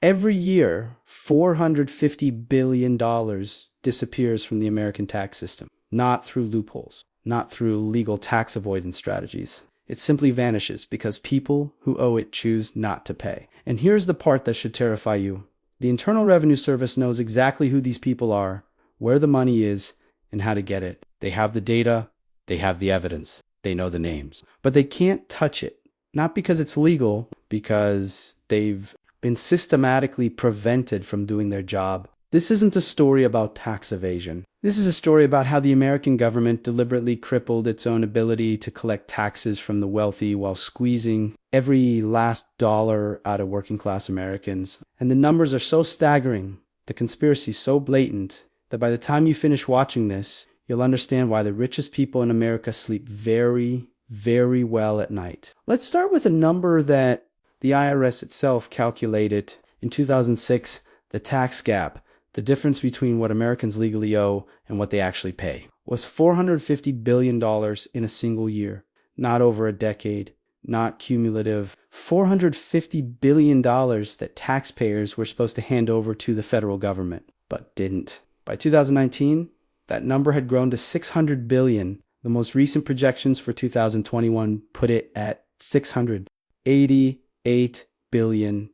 Every year, $450 billion disappears from the American tax system, not through loopholes, not through legal tax avoidance strategies. It simply vanishes because people who owe it choose not to pay. And here's the part that should terrify you. The Internal Revenue Service knows exactly who these people are, where the money is, and how to get it. They have the data, they have the evidence, they know the names. But they can't touch it. Not because it's legal, because they've been systematically prevented from doing their job. This isn't a story about tax evasion. This is a story about how the American government deliberately crippled its own ability to collect taxes from the wealthy while squeezing every last dollar out of working class Americans. And the numbers are so staggering, the conspiracy so blatant, that by the time you finish watching this, you'll understand why the richest people in America sleep very, very well at night. Let's start with a number that the IRS itself calculated in 2006, the tax gap. The difference between what Americans legally owe and what they actually pay was $450 billion in a single year, not over a decade, not cumulative. $450 billion that taxpayers were supposed to hand over to the federal government, but didn't. By 2019, that number had grown to $600 billion. The most recent projections for 2021 put it at $688 billion.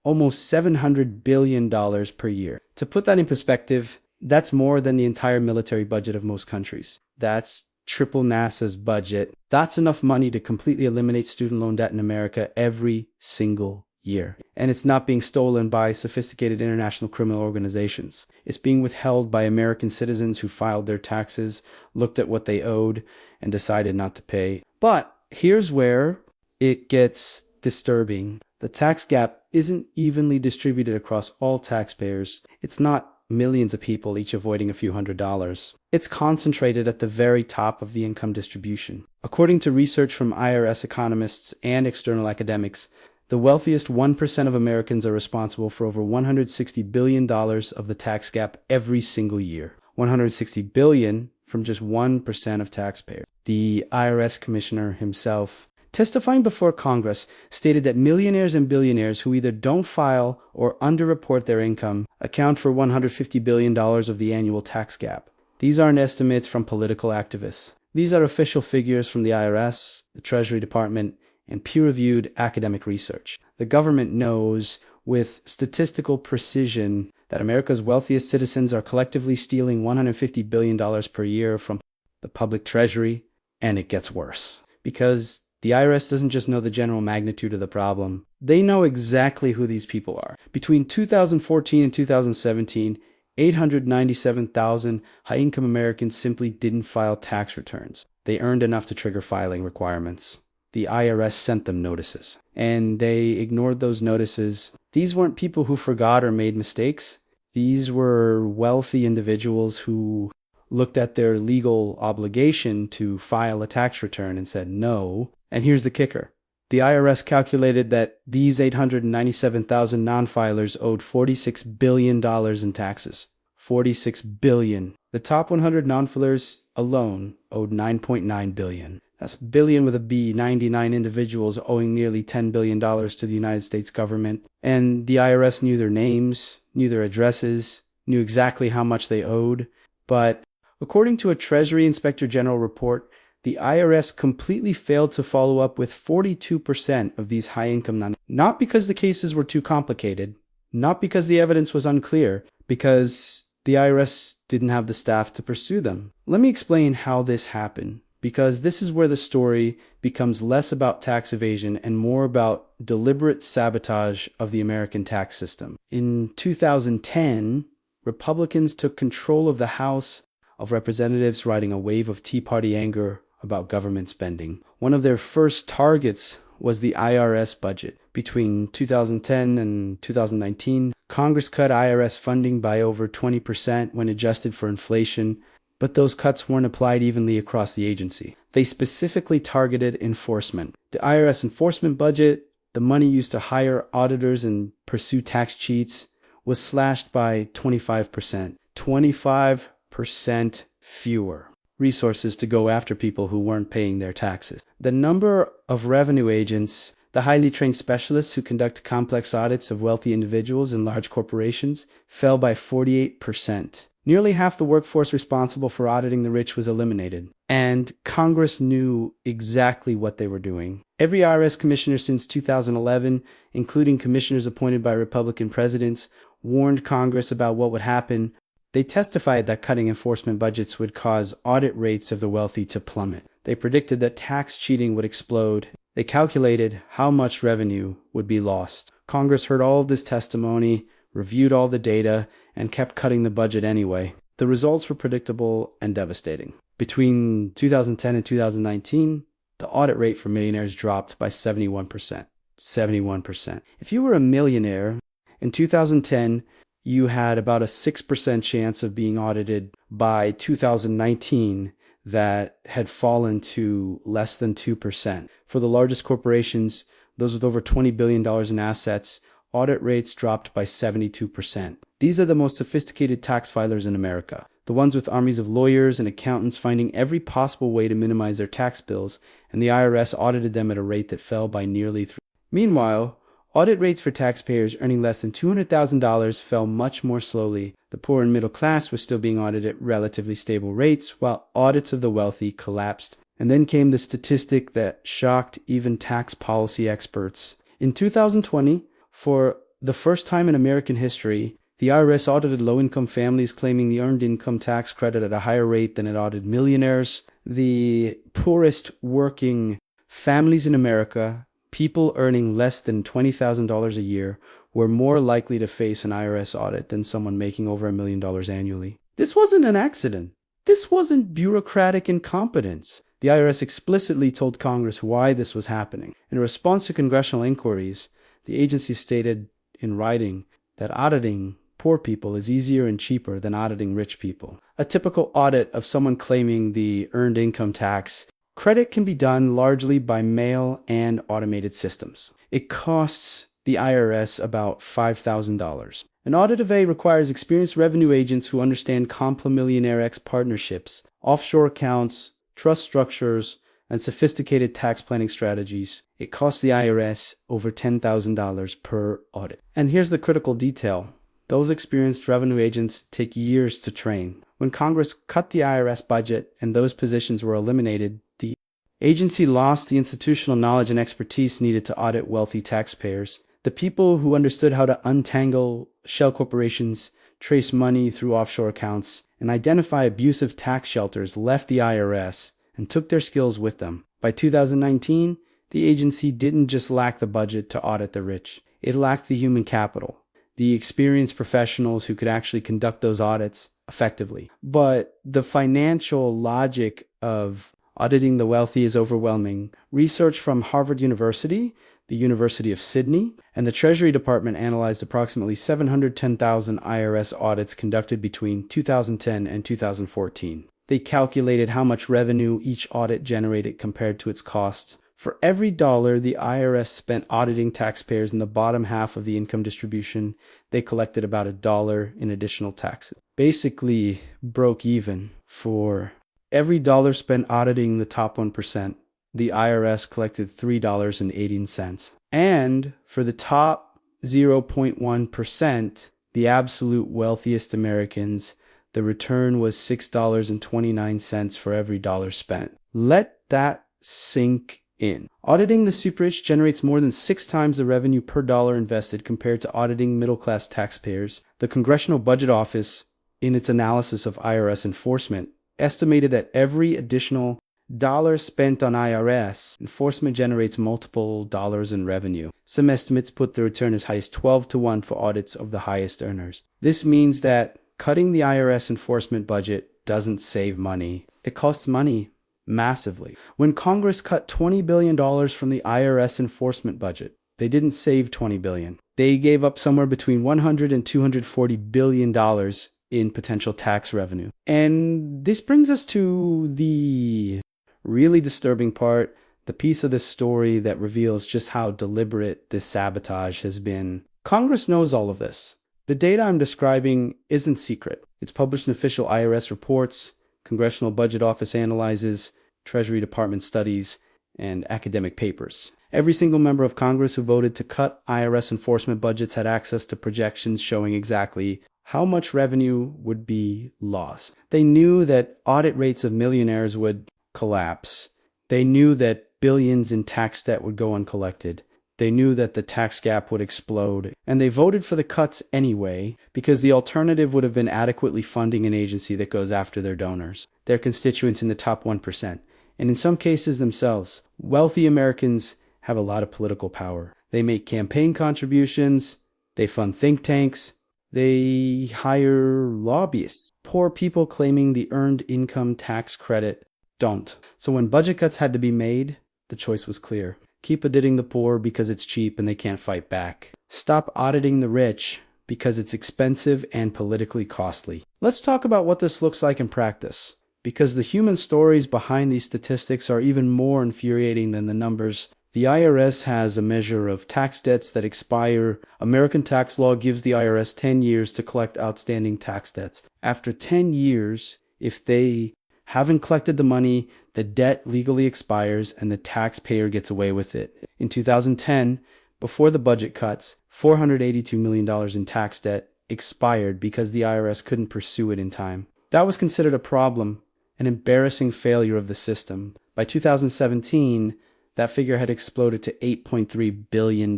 Almost $700 billion per year. To put that in perspective, that's more than the entire military budget of most countries. That's triple NASA's budget. That's enough money to completely eliminate student loan debt in America every single year. And it's not being stolen by sophisticated international criminal organizations. It's being withheld by American citizens who filed their taxes, looked at what they owed, and decided not to pay. But here's where it gets disturbing. The tax gap isn't evenly distributed across all taxpayers. It's not millions of people each avoiding a few $100s. It's concentrated at the very top of the income distribution. According to research from IRS economists and external academics, the wealthiest 1% of Americans are responsible for over $160 billion of the tax gap every single year. $160 billion from just 1% of taxpayers. The IRS commissioner himself, testifying before Congress, stated that millionaires and billionaires who either don't file or underreport their income account for $150 billion of the annual tax gap. These aren't estimates from political activists. These are official figures from the IRS, the Treasury Department, and peer-reviewed academic research. The government knows with statistical precision that America's wealthiest citizens are collectively stealing $150 billion per year from the public treasury, and it gets worse. Because the IRS doesn't just know the general magnitude of the problem. They know exactly who these people are. Between 2014 and 2017, 897,000 high-income Americans simply didn't file tax returns. They earned enough to trigger filing requirements. The IRS sent them notices, and they ignored those notices. These weren't people who forgot or made mistakes. These were wealthy individuals who looked at their legal obligation to file a tax return and said no. And here's the kicker. The IRS calculated that these 897,000 non-filers owed $46 billion in taxes. $46 billion. The top 100 non-filers alone owed $9.9 billion. That's billion with a B, 99 individuals owing nearly $10 billion to the United States government. And the IRS knew their names, knew their addresses, knew exactly how much they owed. But according to a Treasury Inspector General report, the IRS completely failed to follow up with 42% of these high-income not because the cases were too complicated, not because the evidence was unclear, because the IRS didn't have the staff to pursue them. Let me explain how this happened, because this is where the story becomes less about tax evasion and more about deliberate sabotage of the American tax system. In 2010, Republicans took control of the House of Representatives, riding a wave of Tea Party anger about government spending. One of their first targets was the IRS budget. Between 2010 and 2019, Congress cut IRS funding by over 20% when adjusted for inflation, but those cuts weren't applied evenly across the agency. They specifically targeted enforcement. The IRS enforcement budget, the money used to hire auditors and pursue tax cheats, was slashed by 25%. 25% fewer resources to go after people who weren't paying their taxes. The number of revenue agents The highly trained specialists who conduct complex audits of wealthy individuals and large corporations fell by 48%. Nearly half the workforce responsible for auditing the rich was eliminated, and Congress knew exactly what they were doing. Every IRS commissioner since 2011, including commissioners appointed by Republican presidents, warned Congress about what would happen. They testified that cutting enforcement budgets would cause audit rates of the wealthy to plummet. They predicted that tax cheating would explode. They calculated how much revenue would be lost. Congress heard all of this testimony, reviewed all the data, and kept cutting the budget anyway. The results were predictable and devastating. Between 2010 and 2019, the audit rate for millionaires dropped by 71%. 71%. If you were a millionaire in 2010, you had about a 6% chance of being audited. By 2019, that had fallen to less than 2%. For the largest corporations, those with over $20 billion in assets, audit rates dropped by 72%. These are the most sophisticated tax filers in America, the ones with armies of lawyers and accountants finding every possible way to minimize their tax bills, and the IRS audited them at a rate that fell by nearly 3%. Meanwhile, audit rates for taxpayers earning less than $200,000 fell much more slowly. The poor and middle class were still being audited at relatively stable rates, while audits of the wealthy collapsed. And then came the statistic that shocked even tax policy experts. In 2020, for the first time in American history, the IRS audited low-income families claiming the earned income tax credit at a higher rate than it audited millionaires. The poorest working families in America, people earning less than $20,000 a year, were more likely to face an IRS audit than someone making over $1 million annually. This wasn't an accident. This wasn't bureaucratic incompetence. The IRS explicitly told Congress why this was happening. In response to congressional inquiries, the agency stated in writing that auditing poor people is easier and cheaper than auditing rich people. A typical audit of someone claiming the earned income tax credit can be done largely by mail and automated systems. It costs the IRS about $5,000. An audit of A requires experienced revenue agents who understand Millionaire X partnerships, offshore accounts, trust structures, and sophisticated tax planning strategies. It costs the IRS over $10,000 per audit. And here's the critical detail. Those experienced revenue agents take years to train. When Congress cut the IRS budget and those positions were eliminated, the agency lost the institutional knowledge and expertise needed to audit wealthy taxpayers. The people who understood how to untangle shell corporations, trace money through offshore accounts, and identify abusive tax shelters left the IRS and took their skills with them. By 2019, the agency didn't just lack the budget to audit the rich. It lacked the human capital, the experienced professionals who could actually conduct those audits effectively. But the financial logic of auditing the wealthy is overwhelming. Research from Harvard University, the University of Sydney, and the Treasury Department analyzed approximately 710,000 IRS audits conducted between 2010 and 2014. They calculated how much revenue each audit generated compared to its costs. For every dollar the IRS spent auditing taxpayers in the bottom half of the income distribution, they collected about $1 in additional taxes. Basically broke even. For every dollar spent auditing the top 1%, the IRS collected $3.18. And for the top 0.1%, the absolute wealthiest Americans, the return was $6.29 for every dollar spent. Let that sink in. Auditing the super rich generates more than 6 times the revenue per dollar invested compared to auditing middle-class taxpayers. The Congressional Budget Office, in its analysis of IRS enforcement, estimated that every additional dollar spent on IRS enforcement generates multiple dollars in revenue. Some estimates put the return as high as 12-1 for audits of the highest earners. This means that cutting the IRS enforcement budget doesn't save money. It costs money massively. When Congress cut $20 billion from the IRS enforcement budget, they didn't save $20 billion. They gave up somewhere between $100 and $240 billion in potential tax revenue. And this brings us to the really disturbing part, the piece of this story that reveals just how deliberate this sabotage has been. Congress knows all of this. The data I'm describing isn't secret. It's published in official IRS reports, Congressional Budget Office analyzes, Treasury Department studies. and academic papers. Every single member of Congress who voted to cut IRS enforcement budgets had access to projections showing exactly how much revenue would be lost. They knew that audit rates of millionaires would collapse. They knew that billions in tax debt would go uncollected. They knew that the tax gap would explode, and they voted for the cuts anyway because the alternative would have been adequately funding an agency that goes after their donors, their constituents in the top 1%, and in some cases themselves. Wealthy Americans have a lot of political power. They make campaign contributions, they fund think tanks, they hire lobbyists. Poor people claiming the earned income tax credit don't. So when budget cuts had to be made, the choice was clear. Keep auditing the poor because it's cheap and they can't fight back. Stop auditing the rich because it's expensive and politically costly. Let's talk about what this looks like in practice, because the human stories behind these statistics are even more infuriating than the numbers. The IRS has a measure of tax debts that expire. American tax law gives the IRS 10 years to collect outstanding tax debts. After 10 years, if they haven't collected the money, the debt legally expires and the taxpayer gets away with it. In 2010, before the budget cuts, $482 million in tax debt expired because the IRS couldn't pursue it in time. That was considered a problem, an embarrassing failure of the system. By 2017, that figure had exploded to $8.3 billion.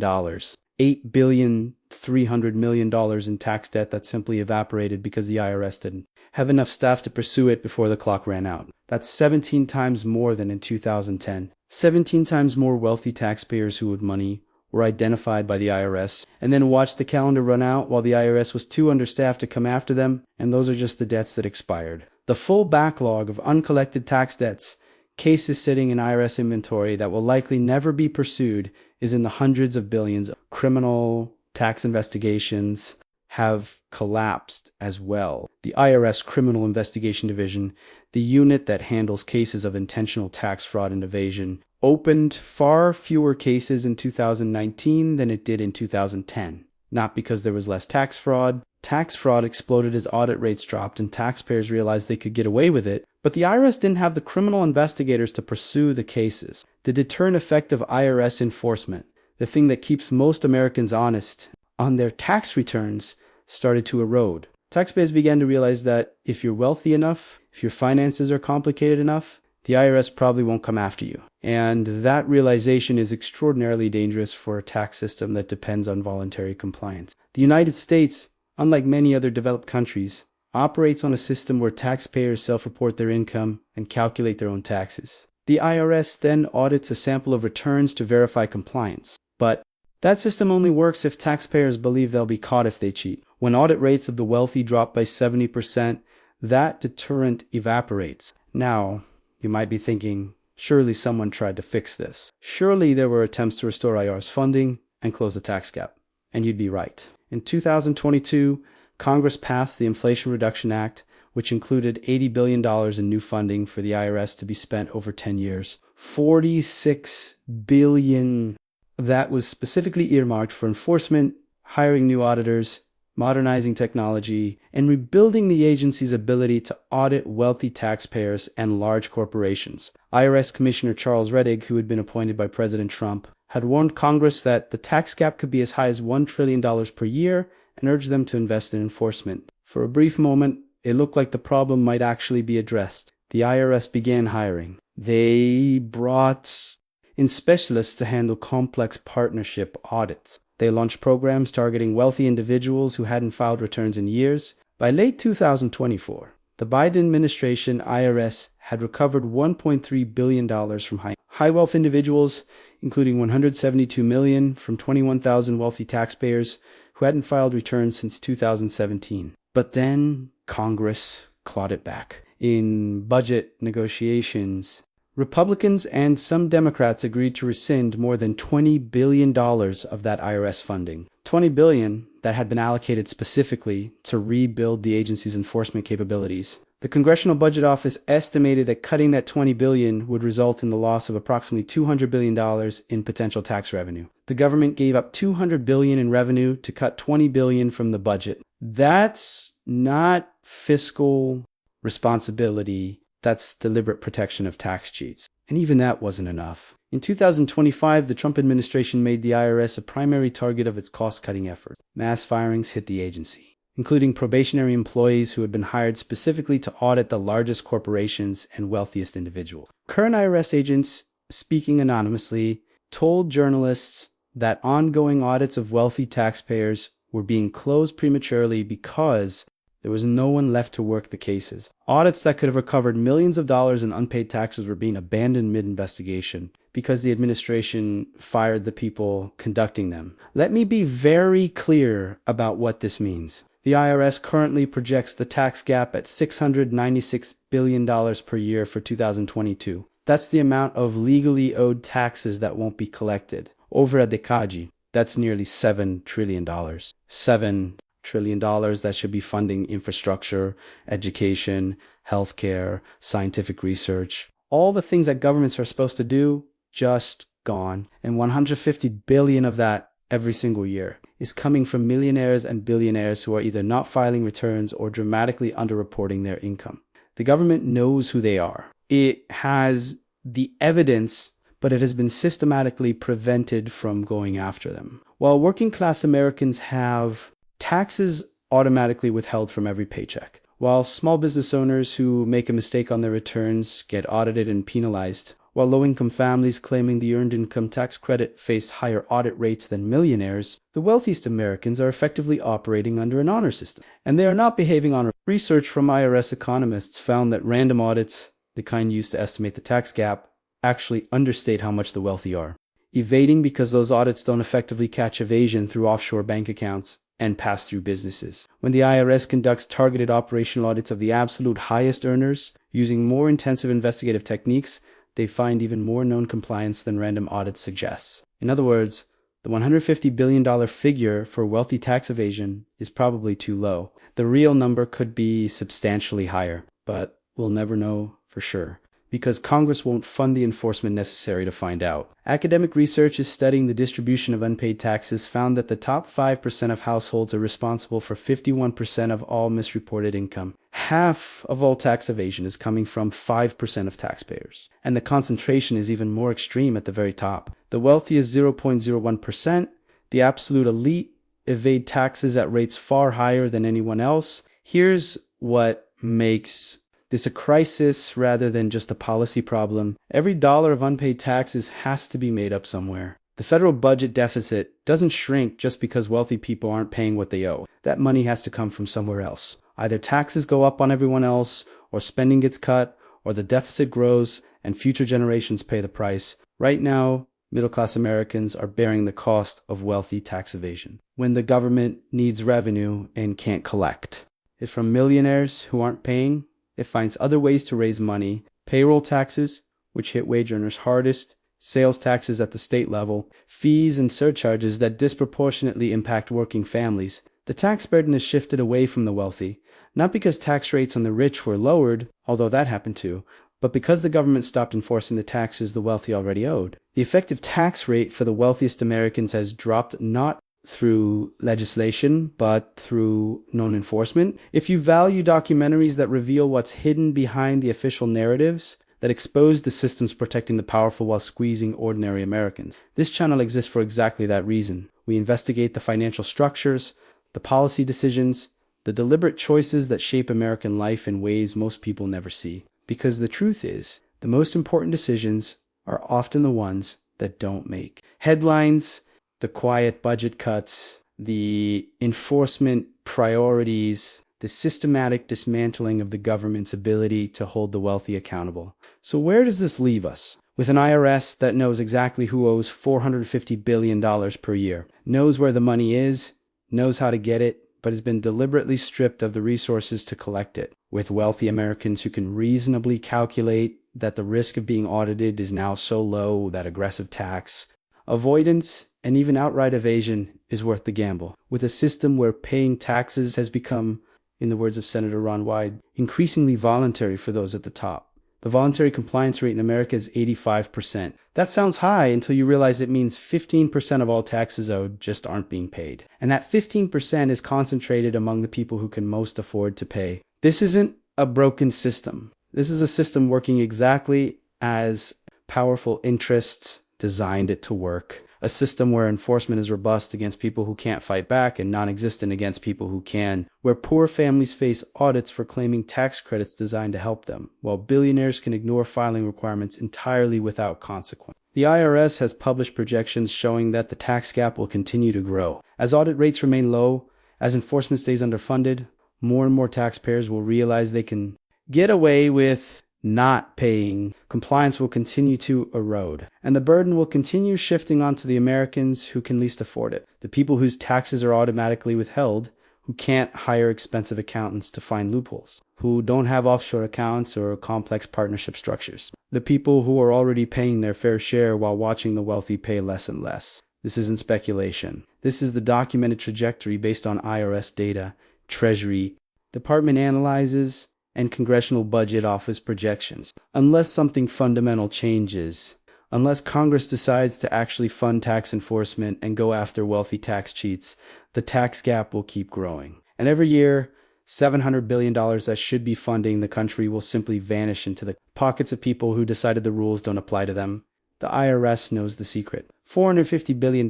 $8.3 billion in tax debt that simply evaporated because the IRS didn't have enough staff to pursue it before the clock ran out. That's 17 times more than in 2010. 17 times more wealthy taxpayers who owed money were identified by the IRS and then watched the calendar run out while the IRS was too understaffed to come after them, and those are just the debts that expired. The full backlog of uncollected tax debts, cases sitting in IRS inventory that will likely never be pursued, is in the hundreds of billions. Criminal tax investigations have collapsed as well. The IRS Criminal Investigation Division, the unit that handles cases of intentional tax fraud and evasion, opened far fewer cases in 2019 than it did in 2010. Not because there was less tax fraud. Tax fraud exploded as audit rates dropped and taxpayers realized they could get away with it. But the IRS didn't have the criminal investigators to pursue the cases. The deterrent effect of IRS enforcement, the thing that keeps most Americans honest on their tax returns, started to erode. Taxpayers began to realize that if you're wealthy enough, if your finances are complicated enough, the IRS probably won't come after you. And that realization is extraordinarily dangerous for a tax system that depends on voluntary compliance. The United States, unlike many other developed countries, operates on a system where taxpayers self-report their income and calculate their own taxes. The IRS then audits a sample of returns to verify compliance. But that system only works if taxpayers believe they'll be caught if they cheat. When audit rates of the wealthy drop by 70%, that deterrent evaporates. Now, you might be thinking, surely someone tried to fix this. Surely there were attempts to restore IRS funding and close the tax gap. And you'd be right. In 2022, Congress passed the Inflation Reduction Act, which included $80 billion in new funding for the IRS to be spent over 10 years. $46 billion. That was specifically earmarked for enforcement, hiring new auditors, modernizing technology, and rebuilding the agency's ability to audit wealthy taxpayers and large corporations. IRS Commissioner Charles Rettig, who had been appointed by President Trump, had warned Congress that the tax gap could be as high as $1 trillion per year and urged them to invest in enforcement. For a brief moment, it looked like the problem might actually be addressed. The IRS began hiring. They brought in specialists to handle complex partnership audits. They launched programs targeting wealthy individuals who hadn't filed returns in years. By late 2024, the Biden administration IRS had recovered $1.3 billion from high wealth individuals, including $172 million from 21,000 wealthy taxpayers who hadn't filed returns since 2017. But then Congress clawed it back. In budget negotiations, Republicans and some Democrats agreed to rescind more than $20 billion of that IRS funding. $20 billion that had been allocated specifically to rebuild the agency's enforcement capabilities. The Congressional Budget Office estimated that cutting that $20 billion would result in the loss of approximately $200 billion in potential tax revenue. The government gave up $200 billion in revenue to cut $20 billion from the budget. That's not fiscal responsibility. That's deliberate protection of tax cheats. And even that wasn't enough. In 2025, the Trump administration made the IRS a primary target of its cost-cutting efforts. Mass firings hit the agency, including probationary employees who had been hired specifically to audit the largest corporations and wealthiest individuals. Current IRS agents, speaking anonymously, told journalists that ongoing audits of wealthy taxpayers were being closed prematurely because there was no one left to work the cases. Audits that could have recovered millions of dollars in unpaid taxes were being abandoned mid-investigation because the administration fired the people conducting them. Let me be very clear about what this means. The IRS currently projects the tax gap at $696 billion per year for 2022. That's the amount of legally owed taxes that won't be collected. Over a decade, that's nearly $7 trillion. $7 trillion that should be funding infrastructure, education, healthcare, scientific research. All the things that governments are supposed to do, just gone. And 150 billion of that every single year is coming from millionaires and billionaires who are either not filing returns or dramatically underreporting their income. The government knows who they are. It has the evidence, but it has been systematically prevented from going after them. While working class Americans have taxes automatically withheld from every paycheck, while small business owners who make a mistake on their returns get audited and penalized, while low-income families claiming the earned income tax credit face higher audit rates than millionaires, the wealthiest Americans are effectively operating under an honor system, and they are not behaving honorably. Research from IRS economists found that random audits, the kind used to estimate the tax gap, actually understate how much the wealthy are. Evading because those audits don't effectively catch evasion through offshore bank accounts and pass-through businesses. When the IRS conducts targeted operational audits of the absolute highest earners, using more intensive investigative techniques, they find even more known compliance than random audits suggest. In other words, the $150 billion figure for wealthy tax evasion is probably too low. The real number could be substantially higher, but we'll never know for sure, because Congress won't fund the enforcement necessary to find out. Academic research is studying the distribution of unpaid taxes found that the top 5% of households are responsible for 51% of all misreported income. Half of all tax evasion is coming from 5% of taxpayers, and the concentration is even more extreme at the very top. The wealthiest 0.01%, the absolute elite, evade taxes at rates far higher than anyone else. Here's what makes this a crisis rather than just a policy problem. Every dollar of unpaid taxes has to be made up somewhere. The federal budget deficit doesn't shrink just because wealthy people aren't paying what they owe. That money has to come from somewhere else. Either taxes go up on everyone else, or spending gets cut, or the deficit grows and future generations pay the price. Right now, middle-class Americans are bearing the cost of wealthy tax evasion when the government needs revenue and can't collect it from millionaires who aren't paying. It finds other ways to raise money: payroll taxes, which hit wage earners hardest, sales taxes at the state level, fees and surcharges that disproportionately impact working families. The tax burden has shifted away from the wealthy, not because tax rates on the rich were lowered, although that happened too, but because the government stopped enforcing the taxes the wealthy already owed. The effective tax rate for the wealthiest Americans has dropped not through legislation, but through non-enforcement. If you value documentaries that reveal what's hidden behind the official narratives, that expose the systems protecting the powerful while squeezing ordinary Americans, this channel exists for exactly that reason. We investigate the financial structures, the policy decisions, the deliberate choices that shape American life in ways most people never see. Because the truth is, the most important decisions are often the ones that don't make headlines. The quiet budget cuts, the enforcement priorities, the systematic dismantling of the government's ability to hold the wealthy accountable. So where does this leave us? With an IRS that knows exactly who owes $450 billion per year, knows where the money is, knows how to get it, but has been deliberately stripped of the resources to collect it. With wealthy Americans who can reasonably calculate that the risk of being audited is now so low that aggressive tax avoidance and even outright evasion is worth the gamble. With a system where paying taxes has become, in the words of Senator Ron Wyden, increasingly voluntary for those at the top. The voluntary compliance rate in America is 85%. That sounds high until you realize it means 15% of all taxes owed just aren't being paid. And that 15% is concentrated among the people who can most afford to pay. This isn't a broken system. This is a system working exactly as powerful interests designed it to work. A system where enforcement is robust against people who can't fight back and non-existent against people who can. Where poor families face audits for claiming tax credits designed to help them, while billionaires can ignore filing requirements entirely without consequence. The IRS has published projections showing that the tax gap will continue to grow. As audit rates remain low, as enforcement stays underfunded, more and more taxpayers will realize they can get away with not paying. Compliance will continue to erode, and the burden will continue shifting onto the Americans who can least afford it, the people whose taxes are automatically withheld, who can't hire expensive accountants to find loopholes, who don't have offshore accounts or complex partnership structures, the people who are already paying their fair share while watching the wealthy pay less and less. This isn't speculation. This is the documented trajectory based on IRS data, Treasury Department analyzes, and Congressional Budget Office projections. Unless something fundamental changes, unless Congress decides to actually fund tax enforcement and go after wealthy tax cheats, the tax gap will keep growing. And every year, $700 billion that should be funding the country will simply vanish into the pockets of people who decided the rules don't apply to them. The IRS knows the secret. $450 billion,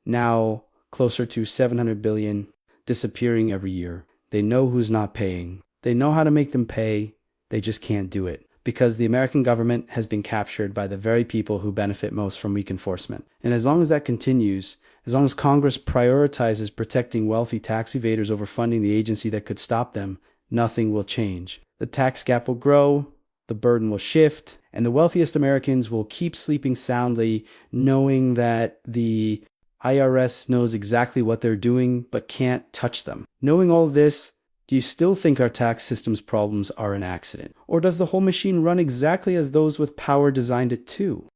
now closer to $700 billion, disappearing every year. They know who's not paying. They know how to make them pay. They just can't do it, because the American government has been captured by the very people who benefit most from weak enforcement. And as long as that continues, as long as Congress prioritizes protecting wealthy tax evaders over funding the agency that could stop them, nothing will change. The tax gap will grow, the burden will shift, and the wealthiest Americans will keep sleeping soundly, knowing that the IRS knows exactly what they're doing but can't touch them. Knowing all this, do you still think our tax system's problems are an accident? Or does the whole machine run exactly as those with power designed it to?